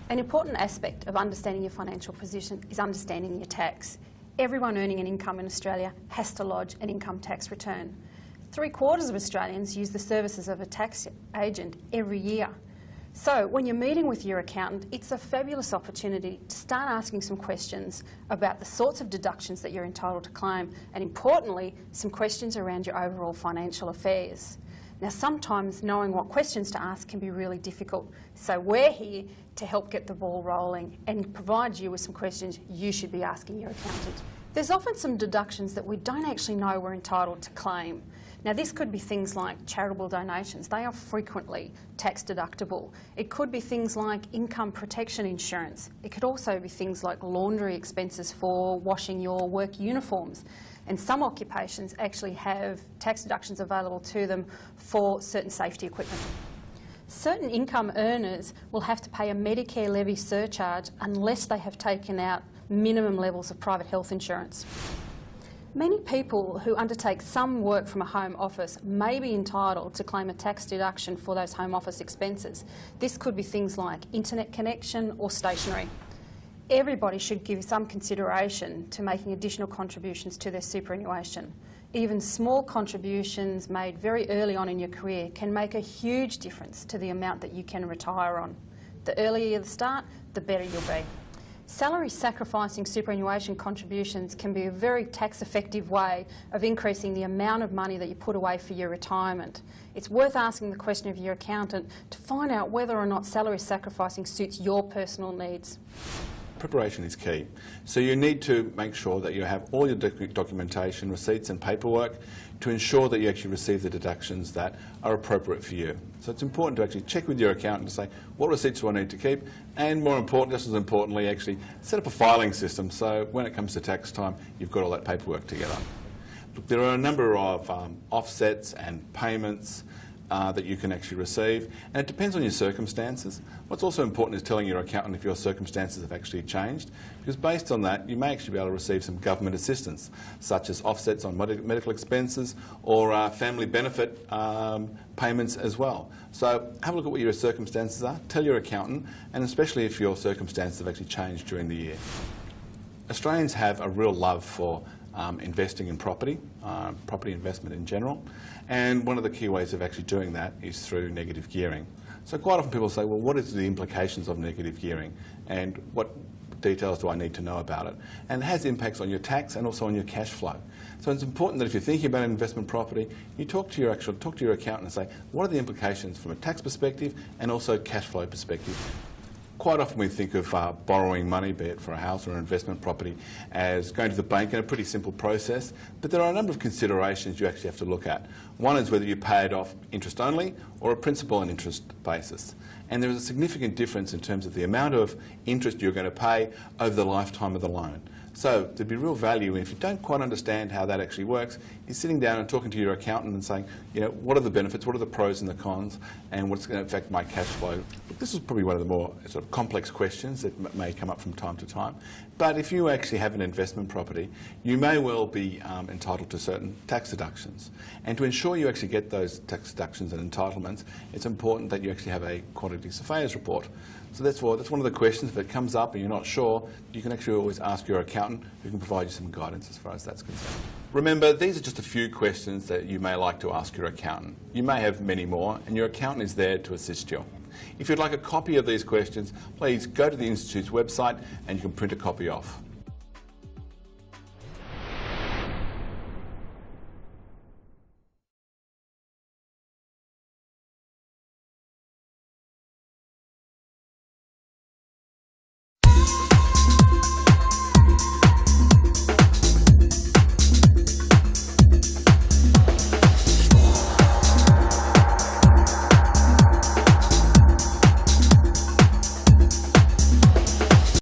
An important aspect of understanding your financial position is understanding your tax. Everyone earning an income in Australia has to lodge an income tax return. 3/4 of Australians use the services of a tax agent every year. So when you're meeting with your accountant, it's a fabulous opportunity to start asking some questions about the sorts of deductions that you're entitled to claim, and importantly, some questions around your overall financial affairs. Now, sometimes knowing what questions to ask can be really difficult, so we're here to help get the ball rolling and provide you with some questions you should be asking your accountant. There's often some deductions that we don't actually know we're entitled to claim. Now, this could be things like charitable donations. They are frequently tax deductible. It could be things like income protection insurance. It could also be things like laundry expenses for washing your work uniforms. And some occupations actually have tax deductions available to them for certain safety equipment. Certain income earners will have to pay a Medicare levy surcharge unless they have taken out minimum levels of private health insurance. Many people who undertake some work from a home office may be entitled to claim a tax deduction for those home office expenses. This could be things like internet connection or stationery. Everybody should give some consideration to making additional contributions to their superannuation. Even small contributions made very early on in your career can make a huge difference to the amount that you can retire on. The earlier you start, the better you'll be. Salary sacrificing superannuation contributions can be a very tax-effective way of increasing the amount of money that you put away for your retirement. It's worth asking the question of your accountant to find out whether or not salary sacrificing suits your personal needs. Preparation is key. So you need to make sure that you have all your documentation, receipts and paperwork to ensure that you actually receive the deductions that are appropriate for you. So it's important to actually check with your accountant to say, what receipts do I need to keep? And more important, just as importantly, actually set up a filing system so when it comes to tax time, you've got all that paperwork together. Look, there are a number of offsets and payments that you can actually receive, and it depends on your circumstances. What's also important is telling your accountant if your circumstances have actually changed, because based on that you may actually be able to receive some government assistance, such as offsets on medical expenses or family benefit payments as well. So have a look at what your circumstances are, tell your accountant, and especially if your circumstances have actually changed during the year. Australians have a real love for investing in property, property investment in general, and one of the key ways of actually doing that is through negative gearing. So quite often people say, well, what is the implications of negative gearing and what details do I need to know about it? And it has impacts on your tax and also on your cash flow. So it's important that if you're thinking about investment property, you talk to your accountant and say, what are the implications from a tax perspective and also cash flow perspective? Quite often we think of borrowing money, be it for a house or an investment property, as going to the bank in a pretty simple process, but there are a number of considerations you actually have to look at. One is whether you pay it off interest only or a principal and interest basis. And there is a significant difference in terms of the amount of interest you're going to pay over the lifetime of the loan. So there'd be real value, if you don't quite understand how that actually works, is sitting down and talking to your accountant and saying, you know, what are the benefits, what are the pros and the cons, and what's going to affect my cash flow. Look, this is probably one of the more sort of complex questions that may come up from time to time. But if you actually have an investment property, you may well be entitled to certain tax deductions. And to ensure you actually get those tax deductions and entitlements, it's important that you actually have a quantity surveyor's report. So that's one of the questions. If it comes up and you're not sure, you can actually always ask your accountant, who can provide you some guidance as far as that's concerned. Remember, these are just a few questions that you may like to ask your accountant. You may have many more, and your accountant is there to assist you. If you'd like a copy of these questions, please go to the Institute's website and you can print a copy off.